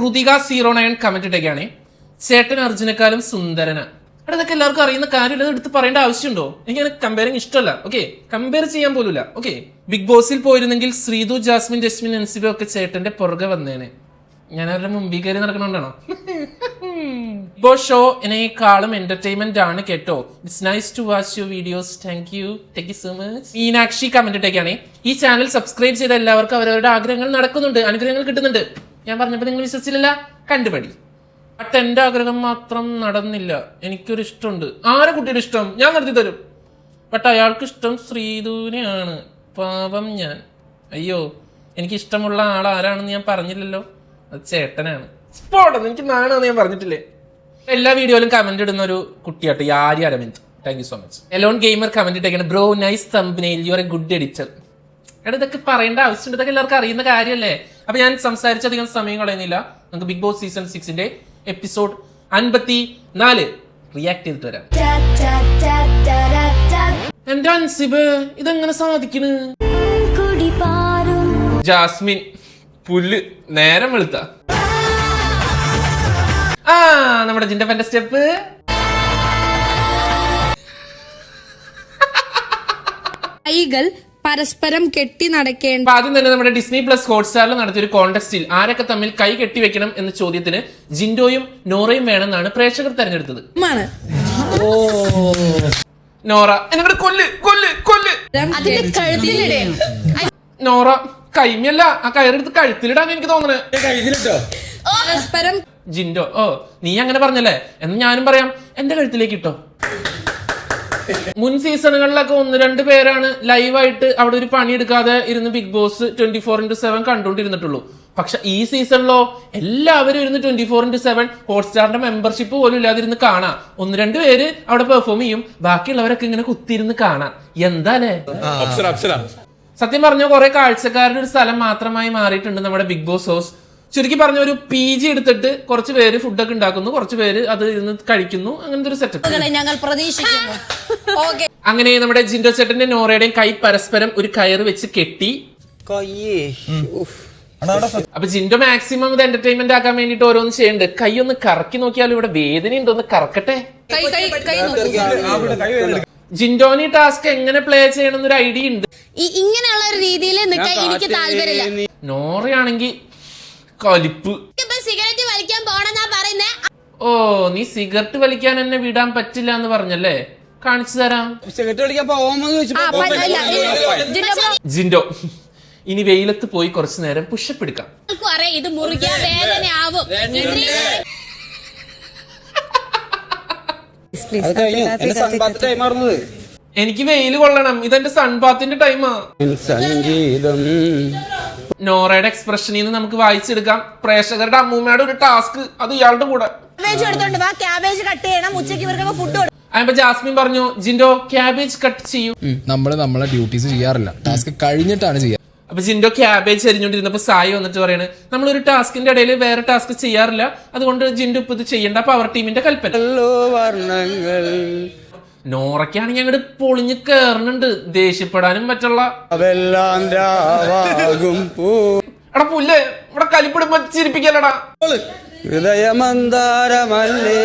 ഋതിക09 comment ഇട്ടേക്കാണ്, ചേട്ടൻ അർജുനക്കാലം സുന്ദരന. അതൊക്കെ എല്ലാവർക്കും അറിയുന്ന കാര്യമില്ല, എടുത്ത് പറയേണ്ട ആവശ്യമുണ്ടോ? എനിക്കങ്ങനെ കമ്പയറിങ് ഇഷ്ടമല്ല. ഓക്കെ, കമ്പയർ ചെയ്യാൻ പോലുമില്ല. ഓക്കെ, ബിഗ് ബോസിൽ പോയിരുന്നെങ്കിൽ ശ്രീതു, ജാസ്മിൻ, ജസ്മിൻ, എൻസിബ ഒക്കെ ചേട്ടന്റെ പുറകെ വന്നേനെ. ഞാൻ അവരുടെ മുമ്പിൽ കയറി നടക്കണോണ്ടാണോ? ബിഗ് ബോസ് ഷോ എന്നെക്കാളും എന്റർടൈൻമെന്റ് ആണ് കേട്ടോ. It's nice to watch your videos. Thank you so much. Meenakshi comment ഇട്ടേക്കാണ്, ഈ ചാനൽ സബ്സ്ക്രൈബ് ചെയ്ത എല്ലാവർക്കും അവരവരുടെ ആഗ്രഹങ്ങൾ നടക്കുന്നുണ്ട്, അനുഗ്രഹങ്ങൾ കിട്ടുന്നുണ്ട്. ഞാൻ പറഞ്ഞപ്പോൾ നിങ്ങൾ വിശ്വസിച്ചില്ല, കണ്ടുപടി. ബട്ട് എന്റെ ആഗ്രഹം മാത്രം നടന്നില്ല. എനിക്കൊരു ഇഷ്ടമുണ്ട്. ആരെ കുട്ടിയുടെ ഇഷ്ടം ഞാൻ നടത്തി തരും. ബട്ട് അയാൾക്ക് ഇഷ്ടം ശ്രീധുവിനെയാണ്. പാപം ഞാൻ. അയ്യോ, എനിക്ക് ഇഷ്ടമുള്ള ആൾ ആരാണെന്ന് ഞാൻ പറഞ്ഞില്ലല്ലോ. അത് ചേട്ടനാണ്. സ്പോട്ട് എനിക്ക് നാണെന്ന് ഞാൻ പറഞ്ഞിട്ടില്ലേ. എല്ലാ വീഡിയോയിലും കമന്റ് ഇടുന്ന ഒരു കുട്ടിയാട്ടോ, യാരി Aravind. Thank you so much. Alone gamer comment ഇട്ടേക്കാണ്, bro nice thumbnail, you are a good editor. എടാ, ഇതൊക്കെ പറയേണ്ട ആവശ്യമുണ്ട്, ഇതൊക്കെ എല്ലാവർക്കും അറിയുന്ന കാര്യമല്ലേ. അപ്പൊ ഞാൻ സംസാരിച്ചധികം സമയം കളയുന്നില്ല. നമുക്ക് Bigg Boss season 6 episode 54 react ചെയ്തിട്ട് വരാം. എന്റെ അൻസിബ്, ഇതെങ്ങനെ സാധിക്കണ്? ജാസ്മിൻ പുല്ല് നേരം വെളുത്ത. നമ്മുടെ ജിൻഡപ്പന്റെ സ്റ്റെപ്പ്. കൈകൾ പരസ്പരം കെട്ടി നടക്കേണ്ട. ആദ്യം തന്നെ നമ്മുടെ ഡിസ്നി പ്ലസ് ഹോട്ട്സ്റ്റാറിൽ നടത്തിയ ഒരു കോൺടെസ്റ്റിൽ ആരൊക്കെ തമ്മിൽ കൈ കെട്ടിവെക്കണം എന്ന ചോദ്യത്തിന് ജിൻഡോയും നോറയും വേണമെന്നാണ് പ്രേക്ഷകർ തെരഞ്ഞെടുത്തത്. നോറ എന്നെ കൊല്ല് കൊല്ല് കൊല്ല്. നോറ കൈമല്ല, ആ കയറെടുത്ത് കഴുത്തിലിടാൻ എനിക്ക് തോന്നണേ. ജിൻഡോ, ഓ നീ അങ്ങനെ പറഞ്ഞല്ലേ, എന്ന് ഞാനും പറയാം, എന്റെ കഴുത്തിലേക്ക് ഇട്ടോ. മുൻ സീസണുകളിലൊക്കെ 1-2 പേരാണ് ലൈവായിട്ട് അവിടെ ഒരു പണിയെടുക്കാതെ ഇരുന്ന് ബിഗ് ബോസ് 24/7 കണ്ടുകൊണ്ടിരുന്നിട്ടുള്ളൂ. പക്ഷെ ഈ സീസണിലോ എല്ലാവരും ഇരുന്ന് 24/7 ഹോട്ട്സ്റ്റാറിന്റെ മെമ്പർഷിപ്പ് പോലും ഇല്ലാതിരുന്ന് കാണാം. 1-2 പേര് അവിടെ പെർഫോം ചെയ്യും, ബാക്കിയുള്ളവരൊക്കെ ഇങ്ങനെ കുത്തിയിരുന്ന് കാണാം. എന്താലേ, സത്യം പറഞ്ഞ കുറെ കാഴ്ചക്കാരുടെ ഒരു സ്ഥലം മാത്രമായി മാറിയിട്ടുണ്ട് നമ്മുടെ ബിഗ് ബോസ് ഹൗസ്. ചുരുക്കി പറഞ്ഞ ഒരു PG എടുത്തിട്ട് കുറച്ച് പേര് ഫുഡൊക്കെ ഉണ്ടാക്കുന്നു, കുറച്ച് പേര് അത് ഇരുന്ന് കഴിക്കുന്നു, അങ്ങനത്തെ ഒരു സെറ്റപ്പ് ഞങ്ങൾ പ്രതീക്ഷിക്കുന്നു. അങ്ങനെ നമ്മുടെ ജിൻഡോ ചേട്ടന്റെ നോറയുടെയും കൈ പരസ്പരം ഒരു കയറ് വെച്ച് കെട്ടി. അപ്പൊ ജിൻഡോ മാക്സിമം ഇത് എന്റർടൈൻമെന്റ് ആക്കാൻ വേണ്ടിട്ട് ഓരോന്ന് ചെയ്യുന്നുണ്ട്. കൈ ഒന്ന് കറക്കി നോക്കിയാലും ഇവിടെ വേദന ഉണ്ടോന്ന് കറക്കട്ടെ. ജിൻഡോനി ടാസ്ക് എങ്ങനെ പ്ലേ ചെയ്യണം എന്നൊരു ഐഡിയ ഉണ്ട്. ഇങ്ങനെയുള്ള ഒരു രീതിയിൽ എനിക്ക് താല്പര്യമില്ല. നോറയാണെങ്കിൽ കലിപ്പ്. സിഗരറ്റ് വലിക്കാൻ പോണെന്നാ പറയുന്നേ. ഓ, നീ സിഗരറ്റ് വലിക്കാൻ എന്നെ വിടാൻ പറ്റില്ല എന്ന് പറഞ്ഞല്ലേ? കാണിച്ചു തരാം. ജിൻഡോ, ഇനി വെയിലത്ത് പോയി കുറച്ചു നേരം പുഷപ്പ് എടുക്കാം. ഇത് മുറിക്കാൻ വേദനയാവും. എനിക്ക് വെയിൽ കൊള്ളണം, ഇതെന്റെ സൺബാത്തിന്റെ ടൈമാ. നോറയുടെ എക്സ്പ്രഷനിൽ നിന്ന് നമുക്ക് വായിച്ചെടുക്കാം പ്രേക്ഷകരുടെ അമ്മൂമ്മയുടെ ഒരു ടാസ്ക്. അത് ഇയാളുടെ കൂടെ. അപ്പൊ ജാസ്മിൻ പറഞ്ഞു, ജിൻഡോ ക്യാബേജ് കട്ട് ചെയ്യൂ. നമ്മളെ ഡ്യൂട്ടീസ് ചെയ്യാറില്ല, ടാസ്ക് കഴിഞ്ഞിട്ടാണ് ചെയ്യാറ്. അപ്പൊ ജിൻഡോ ക്യാബേജ് അരിഞ്ഞോണ്ടിരുന്നപ്പോ സായി വന്നിട്ട് പറയാണ്, നമ്മളൊരു ടാസ്കിന്റെ ഇടയിൽ വേറെ ടാസ്ക് ചെയ്യാറില്ല, അതുകൊണ്ട് ജിൻഡോ ഇപ്പൊ ഇത് ചെയ്യണ്ട, പവർ ടീമിന്റെ കൽപ്പന. നോറയ്ക്കാണെങ്കിൽ അങ്ങോട്ട് പൊളിഞ്ഞ് കേറുന്നുണ്ട്, ദേഷ്യപ്പെടാനും പറ്റുള്ള. എടാ പുല്ലേ, ഇവിടെ കലിപ്പിടുമ്പോ ചിരിപ്പിക്കല്ലടാ. ഹൃദയമന്താരമല്ലേ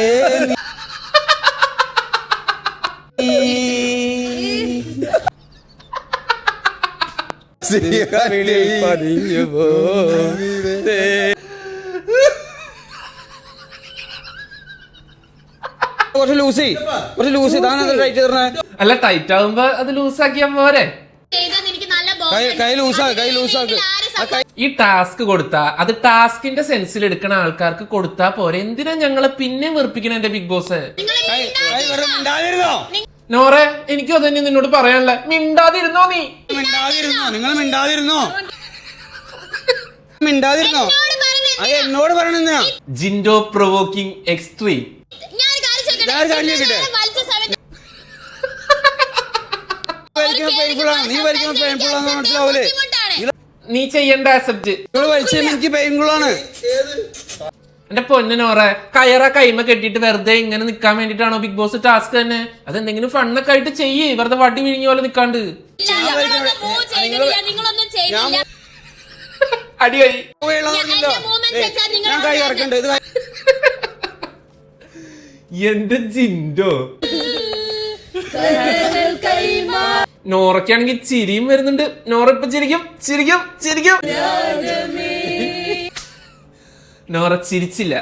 അല്ല, ടൈറ്റ് ആവുമ്പോ അത് ലൂസാക്കിയാ പോരെ. ഈ ടാസ്ക് കൊടുത്താ അത് ടാസ്കിന്റെ സെൻസിൽ എടുക്കണ ആൾക്കാർക്ക് കൊടുത്താ പോരെ. എന്തിനാ ഞങ്ങളെ പിന്നെ വെറുപ്പിക്കണ എന്റെ ബിഗ് ബോസ്? നോറെ, എനിക്കും അതന്നെ നിന്നോട് പറയാനല്ല. മിണ്ടാതിരുന്നോ നീ? നിങ്ങൾ മിണ്ടാതിരുന്നോ? എന്നോട് പറയണെന്നാ. Jinto provoking extreme. നീ ചെയ്യണ്ട ആക്സെപ്റ്റ്. എനിക്ക് പെയിൻഫുള്ളാണ്. എന്റെ പൊന്നിനോറെ, കയറ കൈമ കെട്ടിട്ട് വെറുതെ ഇങ്ങനെ നിക്കാൻ വേണ്ടിട്ടാണോ ബിഗ് ബോസ് ടാസ്ക് തന്നെ? അതെന്തെങ്കിലും ഫണ്ണൊക്കെ ആയിട്ട് ചെയ്യ്, വെറുതെ വടി വിഴിഞ്ഞ പോലെ നിക്കാണ്ട്. അടിയായി. എന്റെ movements വെച്ചാൽ നിങ്ങൾ ഞാൻ കൈ കറക്കണ്ട് ഇത് എന്റെ ജിൻഡോ. നോറയ്ക്കാണെങ്കിൽ ചിരിയും വരുന്നുണ്ട്. നോറ ഇപ്പൊ ചിരിക്കും ചിരിക്കും ചിരിക്കും. നോറ ചിരിച്ചില്ല.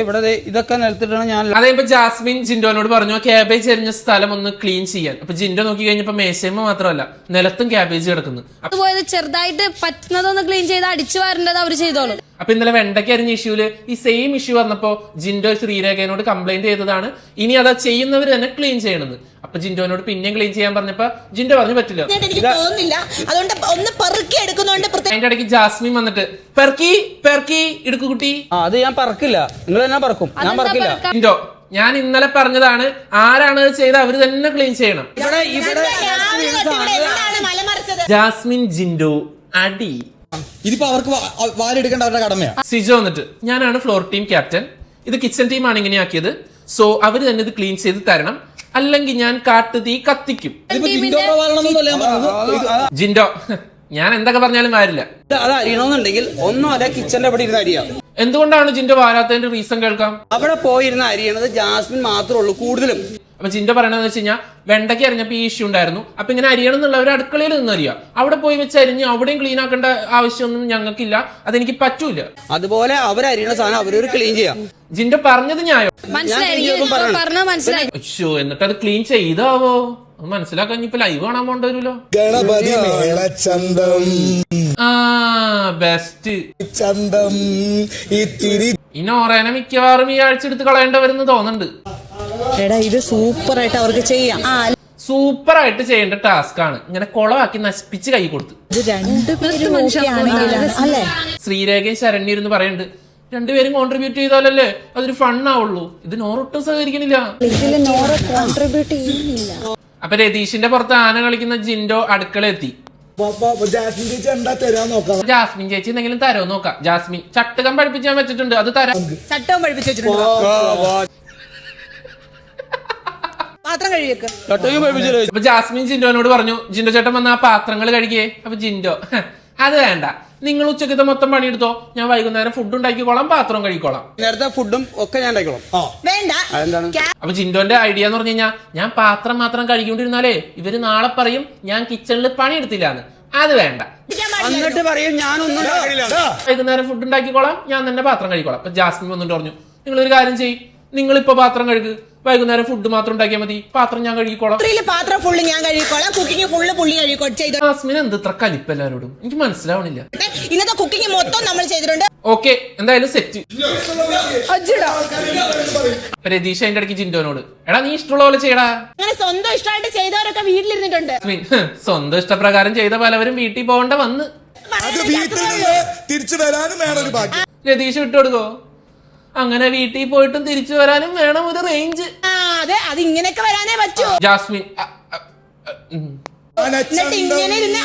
ഇവിടെ ഇതൊക്കെ നിലത്തിട്ടാണ് ഞാൻ അതേ ഇപ്പൊ ജാസ്മിൻ ജിൻഡോനോട് പറഞ്ഞു ക്യാബേജ് എറിഞ്ഞ സ്ഥലം ഒന്ന് ക്ലീൻ ചെയ്യാൻ. അപ്പൊ ജിൻഡോ നോക്കി കഴിഞ്ഞപ്പോ മേശയമ്മ മാത്രമല്ല നിലത്തും ക്യാബേജ് കിടക്കുന്നു. പോയത് ചെറുതായിട്ട് പറ്റുന്നതൊന്ന് ക്ലീൻ ചെയ്ത് അടിച്ചു വരേണ്ടത് അവര് ചെയ്തോളൂ. അപ്പൊ ഇന്നലെ വെണ്ടയ്ക്ക് അരിഞ്ഞ ഇഷ്യൂല് ഈ സെയിം ഇഷ്യൂ വന്നപ്പോ ജിൻഡോ ശ്രീരേഖനോട് കംപ്ലൈന്റ് ചെയ്തതാണ് ഇനി അതാ ചെയ്യുന്നവർ തന്നെ ക്ലീൻ ചെയ്യണമെന്ന്. അപ്പൊ ജിൻഡോനോട് പിന്നെയും ക്ലീൻ ചെയ്യാൻ പറഞ്ഞപ്പോ ജിൻഡോ പറഞ്ഞു പറ്റില്ല. എനിക്ക് തോന്നുന്നില്ല, അതുകൊണ്ട് ഒന്ന് പെറുക്കി എടുക്കുന്നുണ്ട്. അതിന്റെ ഇടയ്ക്ക് ജാസ്മിൻ വന്നിട്ട് പെർക്കി പെർക്കി ഇടുക്കു കുട്ടി. അത് ഞാൻ പറക്കില്ല, നിങ്ങൾ തന്നെ പറക്കും, ഞാൻ പറക്കില്ല. ജിൻഡോ ഞാൻ ഇന്നലെ പറഞ്ഞതാണ് ആരാണ് അത് ചെയ്ത് അവര് തന്നെ ക്ലീൻ ചെയ്യണം. ജാസ്മിൻ ജിൻഡോ അടി. ഇതിപ്പോ അവർക്ക് വാലെടുക്കേണ്ട അവരുടെ കടമയാ. സിജോ വന്നിട്ട് ഞാനാണ് ഫ്ലോർ ടീം ക്യാപ്റ്റൻ, ഇത് കിച്ചൺ ടീമാണ് ഇങ്ങനെയാക്കിയത്, സോ അവര് തന്നെ ഇത് ക്ലീൻ ചെയ്ത് തരണം, അല്ലെങ്കിൽ ഞാൻ കാട്ടുതീ കത്തിക്കും. ജിൻഡോ ഞാൻ എന്തൊക്കെ പറഞ്ഞാലും വരില്ല. അത് അരിയണമെന്നുണ്ടെങ്കിൽ ഒന്നും അല്ല, കിച്ചന്റെ അവിടെ ഇരുന്ന് അരിയാം. എന്തുകൊണ്ടാണ് ജിൻഡോ വാരാത്തതിന്റെ റീസൺ കേൾക്കാം. അവിടെ പോയിരുന്ന അരിയണത് ജാസ്മിൻ മാത്രമേ ഉള്ളൂ കൂടുതലും. അപ്പൊ ജിൻഡോ പറയണെന്ന് വെച്ച് കഴിഞ്ഞാൽ വെണ്ടയ്ക്ക് അരിഞ്ഞപ്പോ ഈ ഇഷ്യൂ ഉണ്ടായിരുന്നു. അപ്പൊ ഇങ്ങനെ അരിയണം എന്നുള്ളവർ അടുക്കളയിൽ നിന്ന് അറിയാം, അവിടെ പോയി വെച്ച് അരിഞ്ഞ് അവിടെയും ക്ലീൻ ആക്കേണ്ട ആവശ്യമൊന്നും ഞങ്ങൾക്കില്ല, അതെനിക്ക് പറ്റൂല. അതുപോലെ അവരരിയണ സാധനം അവരൊരു ക്ലീൻ ചെയ്യാം. ജിൻഡോ പറഞ്ഞത് ന്യായോ? മനസ്സിലായി. അയ്യോ എന്നിട്ട് അത് ക്ലീൻ ചെയ്താവോ അത് മനസ്സിലാക്കാൻ ഇപ്പൊ ലൈവ് കാണാൻ പോണ്ട വരുമല്ലോ. ഗണപതി മേളച്ചന്തം ആ ബെസ്റ്റ് ചന്തം ഇത്തിരി ഈ നോറേനെ മിക്കവാറും ഈ ആഴ്ച എടുത്ത് കളയേണ്ട വരുന്ന തോന്നുന്നുണ്ട്. എടാ ഇത് സൂപ്പർ ആയിട്ട് അവർക്ക് ചെയ്യാം. സൂപ്പർ ആയിട്ട് ചെയ്യേണ്ട ടാസ്ക് ആണ്. ഇങ്ങനെ കൊളവാക്കി നശിപ്പിച്ച് കൈ കൊടുത്ത്. ഇത് രണ്ടുപേരും അല്ലേ? ശ്രീരേഖയും ശരണ്യ ഇരുന്ന് പറയുന്നുണ്ട് രണ്ടുപേരും കോൺട്രിബ്യൂട്ട് ചെയ്താലല്ലേ അതൊരു ഫണ്ണാവുള്ളൂ. ഇത് നോറൊട്ടും സഹകരിക്കണില്ല. കോൺട്രിബ്യൂട്ട് ചെയ്യുന്നില്ല. അപ്പൊ രതീഷിന്റെ പുറത്ത് ആന കളിക്കുന്ന ജിൻഡോ അടുക്കള എത്തി. ജാസ്മിൻ ചേച്ചി എന്താ തരാൻ നോക്കാം. ജാസ്മിൻ ചേച്ചി എന്തെങ്കിലും തരോ നോക്കാം. ജാസ്മിൻ ചട്ടുകം പഠിപ്പിച്ചാൻ വെച്ചിട്ടുണ്ട്, അത് തരാം. ചട്ടവും പഠിപ്പിച്ചു വെച്ചിട്ടുണ്ട്. പാത്രം കഴിയേക്ക്. അപ്പൊ ജാസ്മിൻ ജിൻഡോനോട് പറഞ്ഞു ജിൻഡോ ചേട്ടൻ വന്ന ആ പാത്രങ്ങൾ കഴുകിയേ. അപ്പൊ ജിൻഡോ അത് വേണ്ട, നിങ്ങൾ ഉച്ചക്കത്തെ മൊത്തം പണിയെടുത്തോ, ഞാൻ വൈകുന്നേരം ഫുഡ് ഉണ്ടാക്കിക്കോളാം, പാത്രം കഴിക്കോളാം. നേരത്തെ ഫുഡും ഒക്കെ ഞാൻ ഉണ്ടാക്കിക്കോളാം. വേണ്ട. അതെന്താണ്? അപ്പൊ ജിൻഡോന്റെ ഐഡിയ എന്ന് പറഞ്ഞു കഴിഞ്ഞാൽ ഞാൻ പാത്രം മാത്രം കഴുകിക്കൊണ്ടിരുന്നാലേ ഇവര് നാളെ പറയും ഞാൻ കിച്ചണിൽ പണിയെടുത്തില്ലാന്ന്. അത് വേണ്ട, എന്നിട്ട് പറയും ഞാനൊന്നും വൈകുന്നേരം ഫുഡ് ഉണ്ടാക്കിക്കോളാം, ഞാൻ തന്നെ പാത്രം കഴിക്കോളാം. അപ്പൊ ജാസ്മിൻ വന്നിട്ട് പറഞ്ഞു നിങ്ങളൊരു കാര്യം ചെയ്യും, നിങ്ങളിപ്പോ പാത്രം കഴുകു, വൈകുന്നേരം ഫുഡ് മാത്രം ഉണ്ടാക്കിയാൽ മതി, പാത്രം ഞാൻ കഴുകിക്കോളാം. പാത്രം ഫുള്ള് ഞാൻ കഴിക്കോളാം, കുക്കിംഗ് ഫുള്ള് പുള്ളി കഴിക്കോട്ടെ. ജാസ്മിൻ എന്ത് ഇത്ര കലിപ്പ് എല്ലാവരോടും എനിക്ക് മനസ്സിലാവണില്ല. ഇന്നത്തെ കുക്കിംഗ് മൊത്തം നമ്മൾ ചെയ്തിട്ടുണ്ട്. ഓക്കെ എന്തായാലും സെറ്റ്. രതീഷ് അതിന്റെ ഇടയ്ക്ക് ജിൻഡോനോട് എടാ നീ ഇഷ്ടമുള്ള പോലെ ചെയ്യടാ. അങ്ങനെ സ്വന്തം ഇഷ്ടമായിട്ട് ചെയ്തവരൊക്കെ വീട്ടിലിരുന്നിട്ടുണ്ട്. സ്വന്തം ഇഷ്ടപ്രകാരം ചെയ്ത പലവരും വീട്ടിൽ പോകേണ്ട വന്ന് അത് വീട്ടിൽ നിന്ന് തിരിച്ചു വരാനും വേണം ഒരു ഭാഗ്യം. രതീഷ് വിട്ടുകൊടുക്കോ? അങ്ങനെ വീട്ടിൽ പോയിട്ടും തിരിച്ചു വരാനും വേണം ഒരു റേഞ്ച്. അതെ, അത് ഇങ്ങനെയൊക്കെ വരാനേ പറ്റൂ. ജാസ്മിൻ എന്നിട്ട് ഇങ്ങനെ ഇരുന്ന്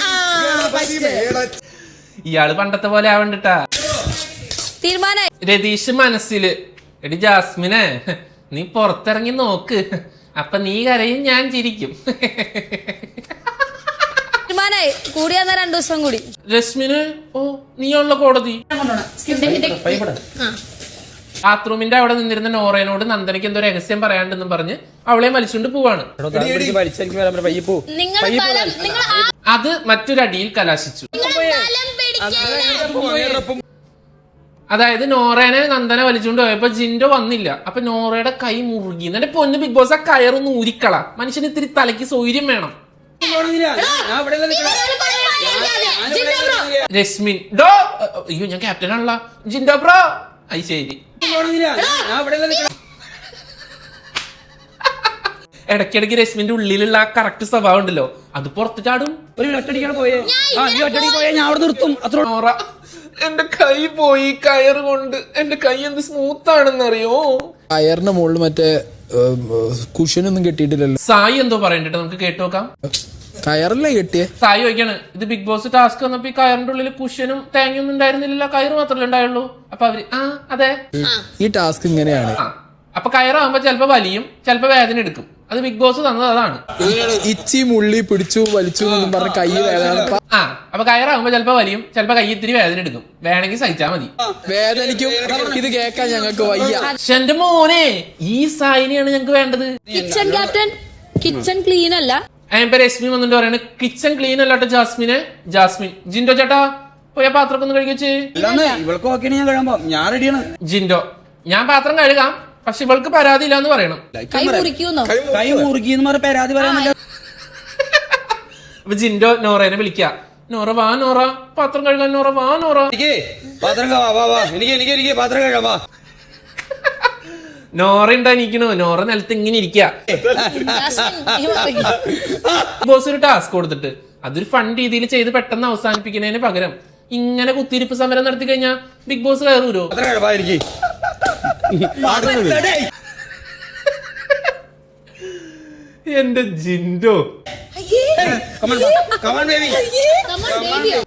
ഇയാള് പണ്ടത്തെ പോലെ ആവണ്ടിട്ടാ. തീരുമാനായി. രതീഷ് മനസ്സില് എടി ജാസ്മിനെ നീ പുറത്തിറങ്ങി നോക്ക്, അപ്പൊ നീ കരയും ഞാൻ ചിരിക്കും. തീരുമാനായി. കൂടിയാന്ന 2 ദിവസം കൂടി. രശ്മിന് ഓ നീയുള്ള കോടതി. ബാത്റൂമിന്റെ അവിടെ നിന്നിരുന്ന നോറേനോട് നന്ദനയ്ക്ക് എന്തോ രഹസ്യം പറയാണ്ടെന്നും പറഞ്ഞ് അവളെ വലിച്ചുകൊണ്ട് പോവാണ്. അത് മറ്റൊരടിയിൽ കലാശിച്ചു. അതായത് നോറേനെ നന്ദന വലിച്ചുകൊണ്ട് പോയപ്പോ ജിൻഡോ വന്നില്ല. അപ്പൊ നോറയുടെ കൈ മുറുകി. എന്റെ പൊന്ന് ബിഗ് ബോസ് ആ കയറൊന്ന് ഊരിക്കള. മനുഷ്യന് ഇത്തിരി തലയ്ക്ക് സൗകര്യം വേണം. രശ്മിൻ ഡോ അയ്യോ ഞാൻ ക്യാപ്റ്റൻ ആണല്ലോ. ജിൻഡോ ബ്രോ അത് ശരി. ഇടയ്ക്കിടയ്ക്ക് രശ്മിന്റെ ഉള്ളിലുള്ള ആ കറക്റ്റ് സ്വഭാവം ഉണ്ടല്ലോ അത് പുറത്ത് ചാടും. ഒരു ഒറ്റടിക്കാണ് പോയേ, ഞാൻ അവിടെ നിർത്തും. അത്ര നോറ എന്റെ കൈ പോയി കയറ് കൊണ്ട്. എന്റെ കൈ എന്ത് സ്മൂത്ത് ആണെന്നറിയോ. കയറിന്റെ മുകളിൽ മറ്റേ കുഷനൊന്നും കെട്ടിയിട്ടില്ലല്ലോ. സായി എന്തോ പറയണ്ടിട്ട് നമുക്ക് കേട്ടു നോക്കാം. കയറല്ലേ കെട്ടിയേ? സായി ചോദിക്കാണ് ഇത് ബിഗ് ബോസ് ടാസ്ക് വന്നപ്പോ ഈ കയറിന്റെ ഉള്ളിൽ കുഷനും തേങ്ങയൊന്നും ഉണ്ടായിരുന്നില്ലല്ലോ, കയറ് മാത്രമല്ലേ ഉണ്ടായുള്ളൂ. അപ്പൊ അവര് അതെ ഈ ടാസ്ക് ഇങ്ങനെയാണ്. അപ്പൊ കയറാകുമ്പോ ചിലപ്പോ വലിയും ചിലപ്പോ വേദന എടുക്കും. അത് ബിഗ് ബോസ് തന്നത് അതാണ്. ഇച്ചി മുള്ളി പിടിച്ചു വലിച്ചു എന്നും പറഞ്ഞ കൈ വേദന. ആ അപ്പൊ കയറാകുമ്പോ ചിലപ്പോ വലിയും, ചിലപ്പോ കൈ ഇത്തിരി വേദന എടുക്കും. വേണമെങ്കിൽ സഹിച്ചാ മതി. വേദനിക്കും. ഇത് കേൾക്കാൻ ഞങ്ങൾക്ക് വയ്യ. എന്റെ മോനെ, ഈ സായിനെയാണ് ഞങ്ങക്ക് വേണ്ടത്. കിച്ചൺ ക്യാപ്റ്റൻ കിച്ചൺ ക്ലീൻ അല്ല. അതിനിപ്പോ രശ്മി വന്നിട്ട് പറയാണ് കിച്ചൺ ക്ലീൻ അല്ലാട്ടോ ജാസ്മിൻ. ജിൻഡോ ചേട്ടാ പോയ പാത്രമൊക്കെ ഒന്ന് കഴുകിച്ച്. ഇവൾക്ക് ഓക്കെ ഞാൻ കഴിയാൻ ഞാൻ റെഡിയാണ്. ജിൻഡോ ഞാൻ പാത്രം കഴുകാം, പക്ഷെ ഇവൾക്ക് പരാതി ഇല്ലാന്ന് പറയണം. കൈ മുറിക്കൂന്നോ? കൈ മുറുകിന്ന് പറഞ്ഞ പരാതി പറയാൻ. അപ്പൊ ജിൻഡോ നോറേനെ വിളിക്ക. നോറ വാ നോറ, പാത്രം കഴുകാൻ. നോറ വാ നോറ. പാത്രം എനിക്ക് പാത്രം കഴിയാം വാ. നോറ ഉണ്ടായിരിക്കണു. നോറ നിലത്ത് ഇങ്ങനെ ഇരിക്ക. ബോസ് ഒരു ടാസ്ക് കൊടുത്തിട്ട് അതൊരു ഫൺ രീതിയിൽ ചെയ്ത് പെട്ടെന്ന് അവസാനിപ്പിക്കുന്നതിന് പകരം ഇങ്ങനെ കുത്തിരിപ്പ് സമരം നടത്തി കഴിഞ്ഞാൽ ബിഗ് ബോസ് കയറൂരോ? എന്റെ ജിൻഡോ.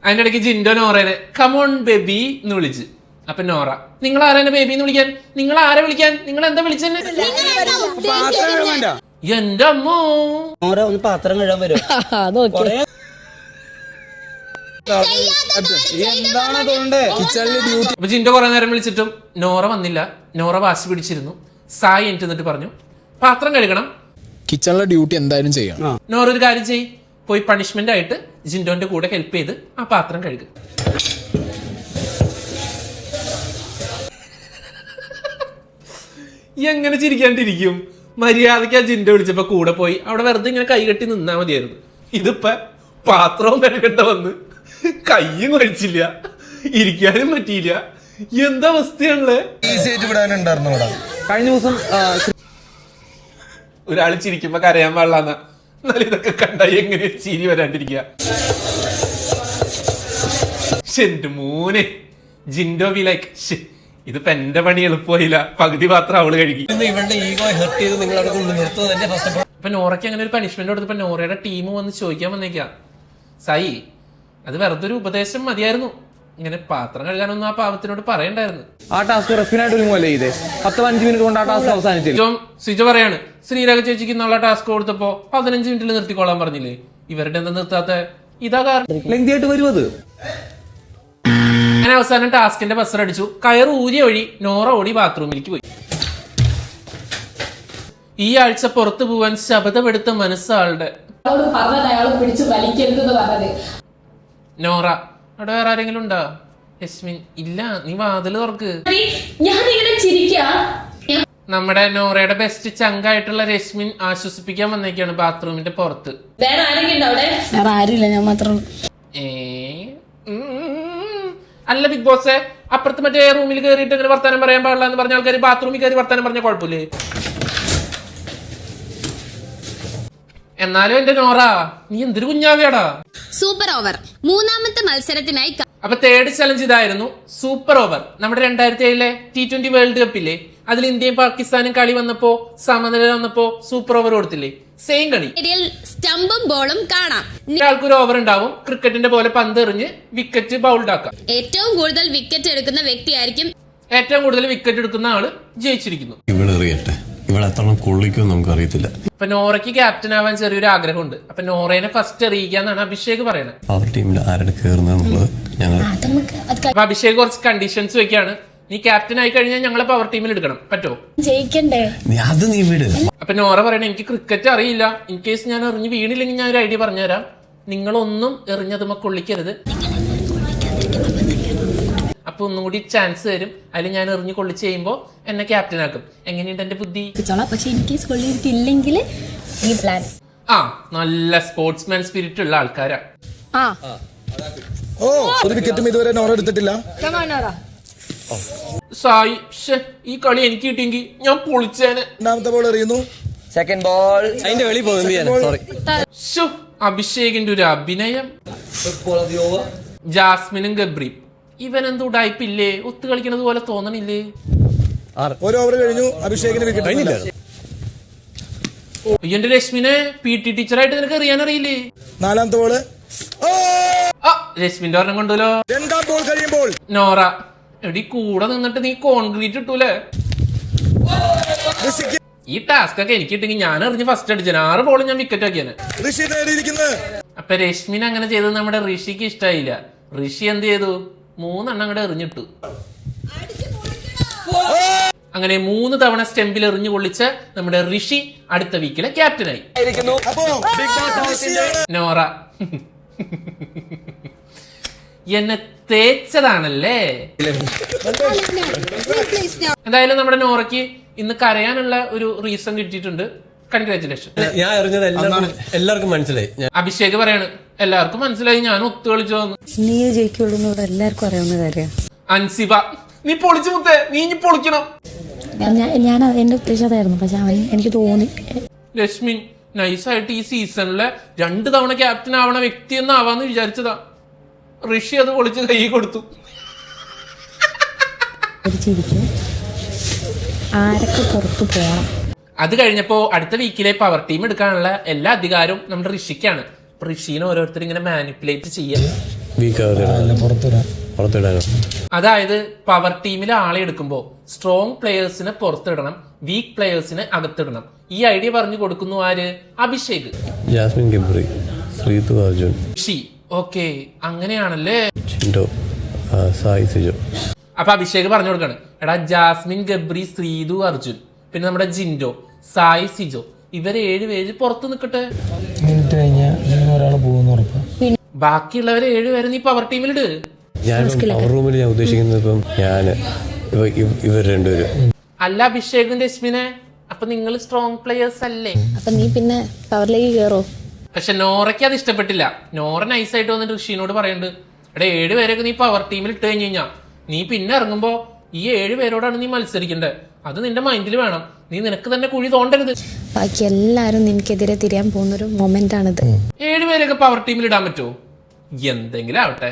അതിന്റെ ഇടയ്ക്ക് ജിൻഡോ നോറേനെ കമോൺ ബേബി എന്ന് വിളിച്ച്. അപ്പൊ നോറ നിങ്ങൾ ആരാണ് ബേബി എന്ന് വിളിക്കാൻ? നിങ്ങൾ ആരെ വിളിക്കാൻ? നിങ്ങൾ എന്താ വിളിച്ചെന്നെ? എന്റെ അമ്മോ, ഒന്ന് പാത്രം കഴുകാൻ വരും. എന്താണ് തോണ്ടേ? കിച്ചണില് ഡ്യൂട്ടി. അപ്പൊ ജിൻഡോ കുറെ നേരം വിളിച്ചിട്ടും നോറ വന്നില്ല. നോറ വാശി പിടിച്ചിരുന്നു. സായി എനിക്ക് എന്നിട്ട് പറഞ്ഞു പാത്രം കഴുകണം. കിച്ചണിലെ ഡ്യൂട്ടി എന്തായാലും ചെയ്യണം. നോറ ഒരു കാര്യം ചെയ്യ്, പോയി പണിഷ്മെന്റ് ആയിട്ട് ജിൻഡോന്റെ കൂടെ ഹെൽപ്പ് ചെയ്ത് ആ പാത്രം കഴുകും. എങ്ങനെ ചിരിക്കാണ്ടിരിക്കും? മര്യാദയ്ക്ക് ആ ജിൻഡോ വിളിച്ചപ്പോ കൂടെ പോയി അവിടെ വെറുതെ ഇങ്ങനെ കൈകെട്ടി നിന്നാ മതിയായിരുന്നു. ഇതിപ്പോ പാത്രവും കഴുകേണ്ട വന്ന് കയ്യും കഴിച്ചില്ല, ഇരിക്കാനും പറ്റിയില്ല. എന്താ അവസ്ഥയാണല്ലേ? കഴിഞ്ഞ ദിവസം ഒരാൾ ചിരിക്കുമ്പോ കരയാൻ പാടില്ലാന്ന. എന്നാലും ഇതൊക്കെ കണ്ടായി എങ്ങനെ ചിരി വരാണ്ടിരിക്കുക? എന്റെ മോനെ, ജിൻഡോ ബി ലൈക്ക് ഇതിപ്പോ എന്റെ പണി എളുപ്പമായില്ല, പകുതി പാത്രം അവള് കഴുകി. അപ്പൊ നോറയ്ക്ക് അങ്ങനെ ഒരു പണിഷ്മെന്റ് കൊടുത്തപ്പോ നോറയുടെ ടീം വന്ന് ചോദിക്കാൻ വന്നേക്കാ, സായി അത് വെറുതെ ഒരു ഉപദേശം മതിയായിരുന്നു, ഇങ്ങനെ പാത്രം കഴുകാനൊന്നും ആ പാവത്തിനോട് പറയണ്ടായിരുന്നു. ആ ടാസ്ക് റെസ്പിനായിട്ട് ഒരുങ്ങുമല്ലേ ഇത്? 10-15 മിനിറ്റ് കൊണ്ട് ആ ടാസ്ക് അവസാനിച്ചില്ല. സിജോ പറയാണ് ശ്രീരാഗ ചേച്ചിക്ക് എന്നുള്ള ടാസ്ക് കൊടുത്തപ്പോ 15 മിനിറ്റിൽ നിർത്തിക്കോളാൻ പറഞ്ഞില്ലേ? ഇവരുടെ എന്താ നിർത്താത്ത? ഇതാ കാരണം. ലെങ്തി ആയിട്ട് വരും അത്. അങ്ങനെ അവസാനം ടാസ്കിന്റെ ബസർ അടിച്ചു. കയറ് ഊരിയ വഴി നോറ ഓടി ബാത്റൂമിലേക്ക് പോയി. ഈ ആഴ്ച പുറത്തു പോവാൻ ശപഥമെടുത്ത മനസ്സാളുടെ. നോറ അവിടെ വേറെ ആരെങ്കിലും ഉണ്ടോ? യസ്മിൻ ഇല്ല, നീ വാതില് തുറക്ക്. നമ്മുടെ നോറയുടെ ബെസ്റ്റ് ചങ്കായിട്ടുള്ള രശ്മിൻ ആശ്വസിപ്പിക്കാൻ വന്നേക്കാണ് ബാത്റൂമിന്റെ പുറത്ത്. വേറെ ആരുമില്ല, ഞാൻ മാത്രം. അല്ല ബിഗ് ബോസ്, അപ്പുറത്ത് മറ്റേ റൂമിൽ കയറിയിട്ട് ഇങ്ങനെ വർത്താനം പറയാൻ പാടില്ല എന്ന് പറഞ്ഞ ആൾക്കാർ ബാത്റൂമിൽ കയറി വർത്താനം പറഞ്ഞ കുഴപ്പമില്ലേ? എന്നാലും എന്റെ നോറ നീ എന്തൊരു കുഞ്ഞാവിയാടാ. സൂപ്പർ ഓവർ മൂന്നാമത്തെ മത്സരത്തിനായി. അപ്പൊ തേർഡ് ചലഞ്ച് ഇതായിരുന്നു, സൂപ്പർ ഓവർ. നമ്മുടെ 2007 T20 വേൾഡ് കപ്പില്ലേ, അതിൽ ഇന്ത്യയും പാകിസ്ഥാനും കളി വന്നപ്പോ സമനില വന്നപ്പോ സൂപ്പർ ഓവർ കൊടുത്തില്ലേ? സെയിം കളി. സ്റ്റംപും ബോളും കാണാം. ഒരാൾക്കൊരു ഓവർ ഉണ്ടാവും, ക്രിക്കറ്റിന്റെ പോലെ പന്ത് എറിഞ്ഞ് വിക്കറ്റ് ബൗൾഡ് ആക്കാം. ഏറ്റവും കൂടുതൽ വിക്കറ്റ് എടുക്കുന്ന വ്യക്തിയായിരിക്കും. ഏറ്റവും കൂടുതൽ വിക്കറ്റ് എടുക്കുന്ന ആള് ജയിച്ചിരിക്കുന്നു. ഇവളെറിയട്ടെ, ഇവളെത്തോളം കൊള്ളിക്കും നമുക്ക് അറിയത്തില്ല. അപ്പൊ നോറയ്ക്ക് ക്യാപ്റ്റൻ ആവാൻ ചെറിയൊരു ആഗ്രഹമുണ്ട്. അപ്പൊ നോറേനെ ഫസ്റ്റ് എറിയിക്കാന്നാണ് അഭിഷേക് പറയുന്നത്. അവർ ടീമിൽ ആരുടെ കയറുന്നത് ഞങ്ങൾ. അപ്പൊ അഭിഷേക് കുറച്ച് കണ്ടീഷൻസ് വെക്കാണ്. നീ ക്യാപ്റ്റൻ ആയി കഴിഞ്ഞാൽ ഞങ്ങളെ പവർ ടീമിൽ എടുക്കണം, പറ്റോ? ജയിക്കണ്ടേ? അത് നീ വിട്. അപ്പൊ നോറ പറയണ എനിക്ക് ക്രിക്കറ്റ് അറിയില്ല, ഇൻ കേസ് ഞാൻ എറിഞ്ഞ് വീണില്ലെങ്കിൽ ഞാൻ ഒരു ഐഡിയ പറഞ്ഞുതരാം, നിങ്ങളൊന്നും എറിഞ്ഞതുമ്മ കൊള്ളിക്കരുത്, അപ്പൊ ഒന്നും കൂടി ചാൻസ് തരും, അതിൽ ഞാൻ എറിഞ്ഞ് കൊള്ളിച്ച് കഴിയുമ്പോ എന്നെ ക്യാപ്റ്റൻ ആക്കും. എങ്ങനെയുണ്ട് എന്റെ ബുദ്ധി? ആ നല്ല സ്പോർട്സ്മാൻ സ്പിരിറ്റ് ഉള്ള ആൾക്കാരാ. ഓ ഒരു വിക്കറ്റും ഇതുവരെ നോറ എടുത്തിട്ടില്ല. സായി ഈ കളി എനിക്ക് കിട്ടിയെങ്കിൽ ഞാൻ പൊളിച്ചേനെ. രണ്ടാമത്തെ ബോൾ എറിയുന്നു. സെക്കൻഡ് ബോൾ അതിന്റെ വെളി പോകുന്നത്. സോറി, അഭിഷേകിന്റെ ഒരു അഭിനയം. ജാസ്മിനും ഗബ്രിയും ഇവനെന്ത് ഉടായിപ്പില്ലേ, ഒത്തു കളിക്കണത് പോലെ തോന്നണില്ലേ? ഒരു ഓവർ കഴിഞ്ഞു, അഭിഷേകിന് വിക്കറ്റ്. എന്റെ രശ്മിനെ PT ടീച്ചറായിട്ട് നിനക്ക് അറിയാൻ അറിയില്ലേ? നാലാമത്തെ ബോള്. രശ്മിന്റെ ഒരെണ്ണം കൊണ്ടുല്ലോ. രണ്ടാം ബോൾ കഴിയുമ്പോൾ നോറ എടി കൂടെ നിന്നിട്ട് നീ കോൺക്രീറ്റ് ഇട്ടൂലേ? ഈ ടാസ്ക് ഒക്കെ എനിക്ക് കിട്ടിയെങ്കിൽ ഞാൻ എറിഞ്ഞ് ഫസ്റ്റ് അടിച്ചു 6 ബോൾ ഞാൻ വിക്കറ്റ് ആക്കിയാണ്. ഋഷി നേടിയിരിക്കുന്നത് അപ്പൊ രശ്മിൻ അങ്ങനെ ചെയ്തത് നമ്മുടെ ഋഷിക്ക് ഇഷ്ടമായില്ല. ഋഷി എന്ത് ചെയ്തു? 3 എണ്ണം അങ്ങോട്ട് എറിഞ്ഞിട്ടു. അങ്ങനെ 3 തവണ സ്റ്റെമ്പിൽ എറിഞ്ഞു കൊള്ളിച്ച നമ്മുടെ ഋഷി അടുത്ത വീക്കിലെ ക്യാപ്റ്റനായി. അപ്പോ നോറ എന്നെ തേച്ചതാണല്ലേ. എന്തായാലും നമ്മുടെ നോറയ്ക്ക് ഇന്ന് കരയാനുള്ള ഒരു റീസൺ കിട്ടിയിട്ടുണ്ട്. കൺഗ്രാറ്റുലേഷൻ. ഞാൻ അറിഞ്ഞത് എല്ലാവർക്കും മനസ്സിലായി. അഭിഷേക് പറയാണ് എല്ലാവർക്കും മനസ്സിലായി ഞാൻ ഒത്തു കളിച്ചോന്ന്. നീ ജയിക്കുള്ളൂ ഇവിടെ എല്ലാവർക്കും അറിയാവുന്ന കാര്യം. അൻസിബ നീ പൊളിച്ചു മുത്തേ, നീ ഇനി പൊളിക്കണം. ഞാൻ എന്റെ ഉദ്ദേശം അതായിരുന്നു, പക്ഷെ അവൻ എനിക്ക് തോന്നി. രശ്മിൻ നൈസായിട്ട് ഈ സീസണിലെ 2 തവണ ക്യാപ്റ്റൻ ആവണ വ്യക്തി എന്നാവാന്ന് വിചാരിച്ചതാ. ഋഷി അത് പൊളിച്ച് കൈ കൊടുത്തു. ചിരിക്കും ആരൊക്കെ പുറത്തു പോണം. അത് കഴിഞ്ഞപ്പോ അടുത്ത വീക്കിലെ പവർ ടീം എടുക്കാനുള്ള എല്ലാ അധികാരവും നമ്മുടെ ഋഷിക്കാണ്. ഋഷീനെ ഓരോരുത്തർ ഇങ്ങനെ മാനിപ്പുലേറ്റ് ചെയ്യാം. അതായത് പവർ ടീമിലെ ആളെ എടുക്കുമ്പോൾ സ്ട്രോങ് പ്ലേയേഴ്സിനെ പുറത്തിടണം, വീക്ക് പ്ലേയേഴ്സിനെ അകത്തിടണം. ഈ ഐഡിയ പറഞ്ഞു കൊടുക്കുന്നു ആര്? അഭിഷേക്. ജാസ്മിൻ ഗബ്രി, ശ്രീതു അർജുൻ, ഋഷി. ഓക്കെ, അങ്ങനെയാണല്ലേ. ചിൻഡോ, സായി സിജോ. അപ്പൊ അഭിഷേക് പറഞ്ഞു കൊടുക്കാണ്, എടാ ജാസ്മിൻ ഗബ്രി, ശ്രീതു അർജുൻ, പിന്നെ നമ്മുടെ ജിൻഡോ, സായി സിജോ, ഇവര് 7 പേര് പുറത്ത് നിൽക്കട്ടെ. ബാക്കിയുള്ളവരെ 7 പേരെ നീ പവർ ടീമിലിട്. ഞാൻ പവർ റൂമിൽ ഞാൻ ഉദ്ദേശിക്കുന്നത് ഇപ്പം ഇവർ 2 പേരും. അല്ല അഭിഷേകും രശ്മിനെ, അപ്പൊ നിങ്ങൾ സ്ട്രോങ് പ്ലേയേഴ്സ് അല്ലേ? അപ്പൊ നീ പിന്നെ പവറിലേക്ക് കയറോ? പക്ഷെ നോറയ്ക്ക് അത് ഇഷ്ടപ്പെട്ടില്ല. നോറ നൈസായിട്ട് വന്നിട്ട് ഋഷിനോട് പറയുന്നുണ്ട്, എടാ 7 പേരൊക്കെ നീ പവർ ടീമിൽ ഇട്ട് കഴിഞ്ഞ് കഴിഞ്ഞാ നീ പിന്നെ ഇറങ്ങുമ്പോ ഈ 7 പേരോടാണ് നീ മത്സരിക്കേണ്ടത്. അത് നിന്റെ മൈൻഡിൽ വേണം. നീ നിനക്ക് തന്നെ കുഴി തോണ്ടരുത്. ബാക്കി എല്ലാരും നിനക്കെതിരെ തിരിയാൻ പോകുന്നൊരു മൊമെന്റ് ആണിത്. 7 പേരൊക്കെ പവർ ടീമിൽ ഇടാൻ പറ്റുമോ? എന്തെങ്കിലും ആവട്ടെ.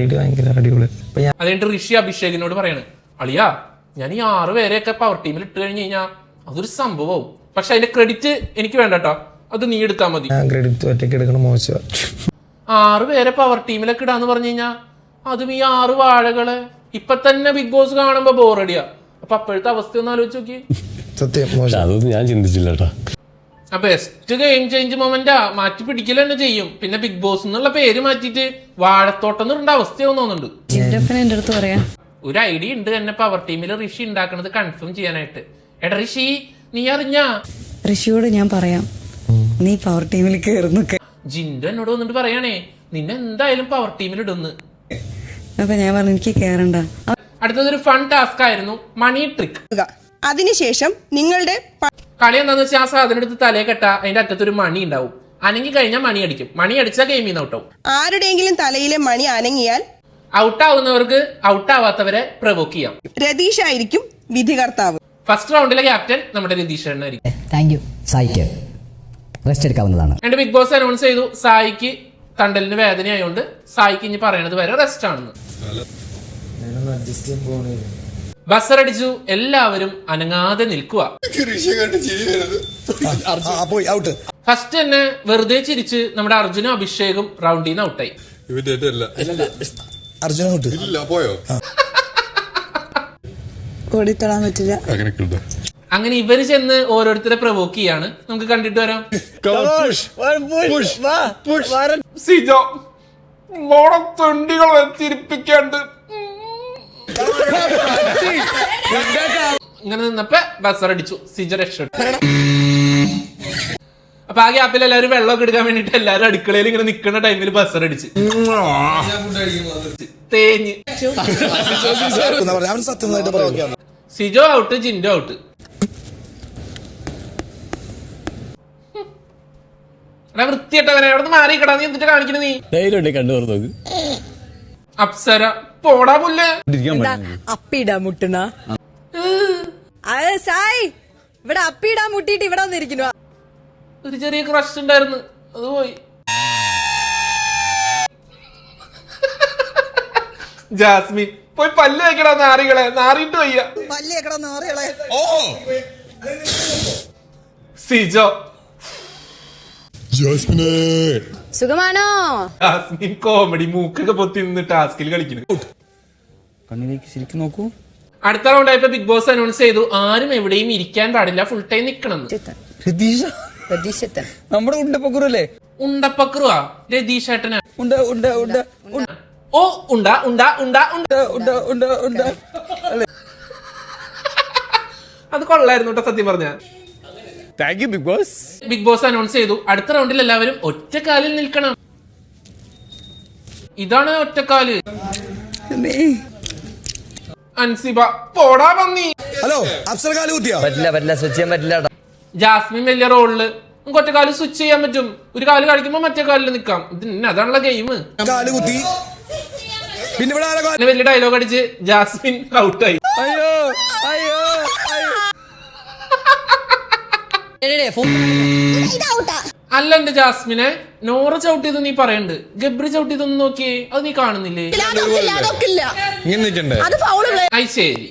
ഐഡിയ ഭയങ്കര അടിപൊളി. അത് കഴിഞ്ഞിട്ട് ഋഷി അഭിഷേകിനോട് പറയാണ്, അളിയാ ഞാൻ ഈ 6 പേരെയൊക്കെ പവർ ടീമിൽ ഇട്ട് കഴിഞ്ഞ് കഴിഞ്ഞാൽ അതൊരു സംഭവവും. പക്ഷെ അതിന്റെ ക്രെഡിറ്റ് എനിക്ക് വേണ്ട കേട്ടോ, അത് നീ എടുത്താൽ മതി. 6 പേരെ പവർ ടീമിലൊക്കെ ഇടാന്ന് പറഞ്ഞു കഴിഞ്ഞാ അതും ഈ 6 വാഴകള് ഇപ്പൊ തന്നെ ബിഗ് ബോസ് കാണുമ്പോ ബോറടിയാ. അപ്പൊ അപ്പോഴത്തെ അവസ്ഥ ഒന്ന് ആലോചിച്ച് നോക്കി. അതൊന്നും ഞാൻ ചിന്തിച്ചില്ല കേട്ടോ. ബെസ്റ്റ് ഗെയിം ചേഞ്ച് മൊമെന്റാ. മാറ്റി പിടിക്കൽ തന്നെ ചെയ്യും. പിന്നെ ബിഗ് ബോസ് എന്നുള്ള പേര് മാറ്റിട്ട് വാഴത്തോട്ടം എന്നുള്ള അവസ്ഥയാവും തോന്നുന്നുണ്ട്. എന്റെ അടുത്ത് പറയാ ഒരു ഐഡിയ ഉണ്ട് എന്നെ പവർ ടീമിൽ ഋഷി ഉണ്ടാക്കുന്നത് കൺഫേം ചെയ്യാനായിട്ട്. എടാ ഋഷി നീ അറിഞ്ഞാ? ഋഷിയോട് ഞാൻ പറയാം നീ പവർ ടീമിൽ കയറുന്നൊക്കെ. ജിൻഡു എന്നോട് വന്നിട്ട് പറയാണേ നിന്നെ എന്തായാലും പവർ ടീമിൽ ഇടുന്നു. അപ്പൊ ഞാൻ പറഞ്ഞു എനിക്ക് കേറണ്ട. അടുത്തതൊരു ഫൺ ടാസ്ക് ആയിരുന്നു, മണി ട്രിക്ക്. അതിനുശേഷം നിങ്ങളുടെ കളി എന്താന്ന് വെച്ചാൽ ആ സാധനം എടുത്ത് തലയെ കെട്ട അതിന്റെ അറ്റത്തൊരു മണി ഉണ്ടാവും. അനങ്ങി കഴിഞ്ഞാൽ മണി അടിക്കും. മണി അടിച്ചാൽ ഗെയിമിൽ നിന്ന് ഔട്ടാവും. ആരുടെയെങ്കിലും തലയിലെ മണി അനങ്ങിയാൽ ഔട്ടാവുന്നവർക്ക് ഔട്ടാവാത്തവരെ പ്രവോക്ക് ചെയ്യാം. രതീഷ് ആയിരിക്കും വിധികർത്താവ്. ഫസ്റ്റ് റൗണ്ടിലെ ക്യാപ്റ്റൻ നമ്മുടെ രതീഷ് ആയിരിക്കും. Thank you. സായിക്ക് റെസ്റ്റ് എടുക്കാവുന്നതാണ്. എന്റെ ബിഗ് ബോസ് അനൗൺസ് ചെയ്തു സായിക്ക് തണ്ടലിന് വേദന ആയതുകൊണ്ട് സായിക്ക് ഇനി പറയണത് വരെ റെസ്റ്റ് ആണെന്ന്. ബസർ അടിച്ചു. എല്ലാവരും അനങ്ങാതെ നിൽക്കുക. ഫസ്റ്റ് തന്നെ വെറുതെ ചിരിച്ച് നമ്മുടെ അർജുനും അഭിഷേകും റൗണ്ടിൽ നിന്ന് ഔട്ടായി. ഓടിത്തൊടാൻ പറ്റില്ല. അങ്ങനെ ഇവര് ചെന്ന് ഓരോരുത്തരെ പ്രവോക്ക് ചെയ്യാണ്. നമുക്ക് കണ്ടിട്ട് വരാം. സിജോ തൊണ്ടികൾ വെച്ചിരിപ്പിക്കാണ്ട് ഇങ്ങനെ നിന്നപ്പോ ബസർ അടിച്ചു. സിജോ രക്ഷപ്പെട്ടു. അപ്പൊ ആ ഗ്യാപ്പിൽ എല്ലാവരും വെള്ളമൊക്കെ എടുക്കാൻ വേണ്ടിട്ട് എല്ലാവരും അടുക്കളയിൽ ഇങ്ങനെ നിക്കുന്ന ടൈമിൽ ബസർ അടിച്ച് തേഞ്ഞ്. Sijo out, Jinto out. വൃത്തിയിട്ടവനെ അവിടെ നിന്ന് മാറിക്കടാ. നീ എന്നിട്ട് കാണിക്കണ നീ കണ്ടു. അപ്സര പോടാ പുല്ലേ. അപ്പിടാ മുട്ടണ സായി ഇവിടെ അപ്പിടാൻ മുട്ടിട്ട് ഇവിടെ വന്നിരിക്കുന്നു. ഒരു ചെറിയ ക്രഷ് ഉണ്ടായിരുന്നു, അത് പോയി. ജാസ്മിൻ പോയി പല്ല് വെക്കടാ നാറികളെ. നാറിയിട്ട് വയ്യ. സിജോ സുഖമാണോ? ജാസ്മിൻ കോമഡി മൂക്കൊക്കെ പൊത്തി നിന്ന് ടാസ്കിൽ കളിക്കുന്നു. കണ്ണിലേക്ക് ശരിക്കും നോക്കൂ. അടുത്ത റൗണ്ട് ആയപ്പോ ബിഗ് ബോസ് അനൗൺസ് ചെയ്തു ആരും എവിടെയും ഇരിക്കാൻ പാടില്ല, ഫുൾ ടൈം നിക്കണം. നമ്മുടെ ഉണ്ടപ്പക്കുറല്ലേ? ഉണ്ടപ്പക്രുവാ രതീഷ് ഏട്ടനാ? ഉണ്ട ഉണ്ട ഉണ്ട ഓ ഉണ്ട ഉണ്ട ഉണ്ട ഉണ്ട ഉണ്ട ഉണ്ട ഉണ്ട അത് കൊള്ളായിരുന്നു കേട്ടോ സത്യം പറഞ്ഞ. Thank you Bigg Boss. Bigg Boss announce ചെയ്തു അടുത്ത റൗണ്ടിൽ എല്ലാവരും ഒറ്റക്കാലിൽ നിൽക്കണം. ഇതാണ് ഒറ്റക്കാല്. അൻസിബ പോടാ പന്നി. ഹലോ അപ്സരകാല് കുത്തിയോ? പറ്റില്ല സ്വിച്ച് ചെയ്യാൻ പറ്റില്ല. ജാസ്മിൻ വലിയ റോളില് നമുക്ക് ഒറ്റ കാല് സ്വിച്ച് ചെയ്യാൻ പറ്റും. ഒരു കാല് കളിക്കുമ്പോ മറ്റേ കാലിൽ നിക്കാം. അതാണല്ലോ ഗെയിം. കാല് കുത്തി പിന്നെ ഇവിടെ ആരാ കാല്? വലിയ ഡയലോഗ് അടിച്ച് ജാസ്മിൻ ഔട്ടായി. അയ്യോ അയ്യോ അല്ല എന്റെ ജാസ്മിനെ നോറ ചവിട്ടിയത് നീ പറയണ്ട്, ഗബ്രി ചവിട്ടിയതൊന്നും നോക്കിയേ, അത് നീ കാണുന്നില്ലേ? അത് ശരി.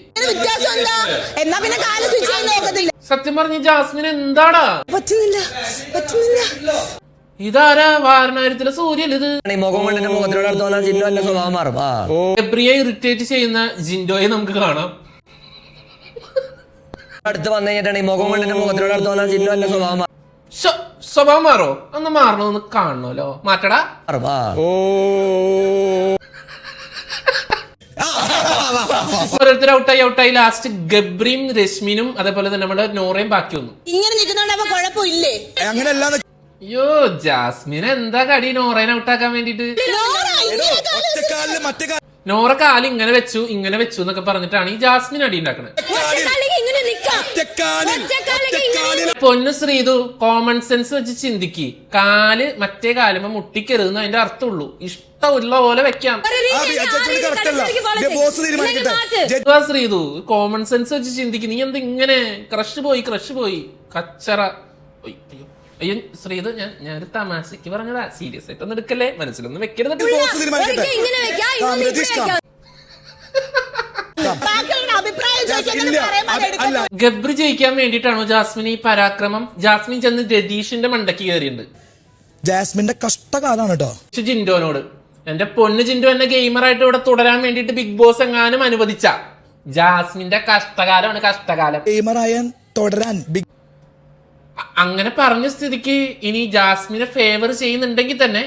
സത്യം പറഞ്ഞ ജാസ്മിൻ എന്താടാ ഇതാരാ വാരണായിരത്തിലെ സൂര്യൽ? ഇത് ഗബ്രിയെ ഇറിറ്റേറ്റ് ചെയ്യുന്ന ജിൻഡോയെ നമുക്ക് കാണാം. അടുത്ത് വന്നു കഴിഞ്ഞിട്ടാണ് ഈ മുഖം കൊണ്ടിന്റെ മുഖത്തിനോട് അടുത്ത് വന്നാൽ ജിന്നു എന്നെ സ്വഭാവം സ്വഭാവം മാറോ? ഒന്ന് മാറണോന്ന് കാണണല്ലോ. മാറ്റടാ. ഓരോരുത്തർ ഔട്ടായി ലാസ്റ്റ് ഗബ്രിയും രശ്മിനും അതേപോലെ തന്നെ നമ്മുടെ നോറയും ബാക്കി വന്നു. ഇങ്ങനെ നിൽക്കുന്നുണ്ടോ കുഴപ്പമില്ലേ? അങ്ങനെയല്ല അയ്യോ ജാസ്മിൻ എന്താ കടി നോറേനെ ഔട്ടാക്കാൻ വേണ്ടിട്ട്? ഒറ്റക്കാലില് മറ്റേ കാല് നോറ കാല് ഇങ്ങനെ വെച്ചു എന്നൊക്കെ പറഞ്ഞിട്ടാണ് ഈ ജാസ്മിൻ അടി ഉണ്ടാക്കണത്. പൊന്നു ശ്രീതു കോമൺ സെൻസ് വെച്ച് ചിന്തിക്ക്. കാല് മറ്റേ കാലുമ്പോ മുട്ടിക്കരുതെന്ന് അതിന്റെ അർത്ഥമുള്ളൂ. ഇഷ്ടമുള്ള പോലെ വെക്കാം. ശ്രീതു കോമൺ സെൻസ് വെച്ച് ചിന്തിക്ക്. നീ എന്താ ഇങ്ങനെ ക്രഷ് പോയി കച്ചറ. അയ്യോ ശ്രീതു ഞാനൊരു തമാശക്ക് പറഞ്ഞതാ, സീരിയസ് ആയിട്ട് ഒന്നും എടുക്കല്ലേ, മനസ്സിലൊന്നും വെക്കരുത്. ഗബ്രി ജയിക്കാൻ വേണ്ടിയിട്ടാണോ ജാസ്മിൻ ഈ പരാക്രമം? ജാസ്മിൻ ചെന്ന് രതീഷിന്റെ മണ്ടയ്ക്ക് കയറിയുണ്ട്. ജാസ്മിന്റെ കഷ്ടകാലാണ് കേട്ടോ ജിൻഡോനോട്. എന്റെ പൊന്ന് ജിൻഡോ എന്നെ ഗെയിമറായിട്ട് ഇവിടെ തുടരാൻ വേണ്ടിട്ട് ബിഗ് ബോസ് എങ്ങാനും അനുവദിച്ച ജാസ്മിന്റെ കഷ്ടകാലമാണ് കഷ്ടകാലം. ഗെയിമറായാൻ തുടരാൻ അങ്ങനെ പറഞ്ഞ സ്ഥിതിക്ക് ഇനി ജാസ്മിനെ ഫേവർ ചെയ്യുന്നുണ്ടെങ്കിൽ തന്നെ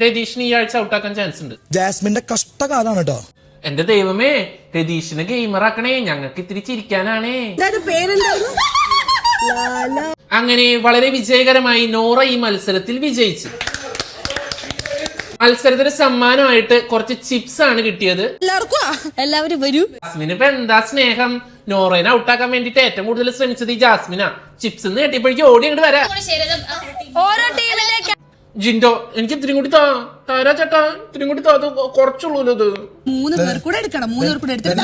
രതീഷിന് ഈ ആഴ്ച ഔട്ടാക്കാൻ ചാൻസ് ഉണ്ട്. ജാസ്മിന്റെ കഷ്ടകാലാണ് കേട്ടോ. എന്റെ ദൈവമേ രതീഷിനെ ഗെയിമറാക്കണേ, ഞങ്ങൾക്ക് ഇത്തിരി ചിരിക്കാനാണേ. അങ്ങനെ വളരെ വിജയകരമായി നോറ ഈ മത്സരത്തിൽ വിജയിച്ചു. മത്സരത്തിന് സമ്മാനമായിട്ട് കുറച്ച് ചിപ്സ് ആണ് കിട്ടിയത്. എല്ലാവരും വരൂ. ജാസ്മിന് ഇപ്പൊ എന്താ സ്നേഹം. നോറേനെ ഔട്ടാക്കാൻ വേണ്ടിട്ട് ഏറ്റവും കൂടുതൽ ശ്രമിച്ചത് ഈ ജാസ്മിനാ. ചിപ്സ് കേട്ടിയപ്പോഴേക്കും ഓടി അങ്ങോട്ട് വരാ. ഓരോ ടീമിലേക്ക് ജിൻഡോ എനിക്ക് ഇത്തിരി കൂടി താരാ ചേട്ടാ, ഇത്തിരി കൂടി കുറച്ചുള്ളൂ. ഇത് 3 പേർ കൂടെ എടുക്കണം. 3 പേർ കൂടെ എടുത്തിട്ട്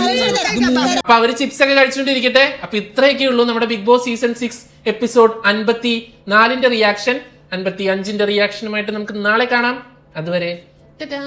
അപ്പൊ അവര് ചിപ്സ് ഒക്കെ കഴിച്ചുകൊണ്ടിരിക്കട്ടെ. അപ്പൊ ഇത്രയൊക്കെ ഉള്ളൂ നമ്മുടെ Bigg Boss season 6 episode 54 reaction. 55 റിയാക്ഷനുമായിട്ട് നമുക്ക് നാളെ കാണാം. അതുവരെ ടാറ്റാ.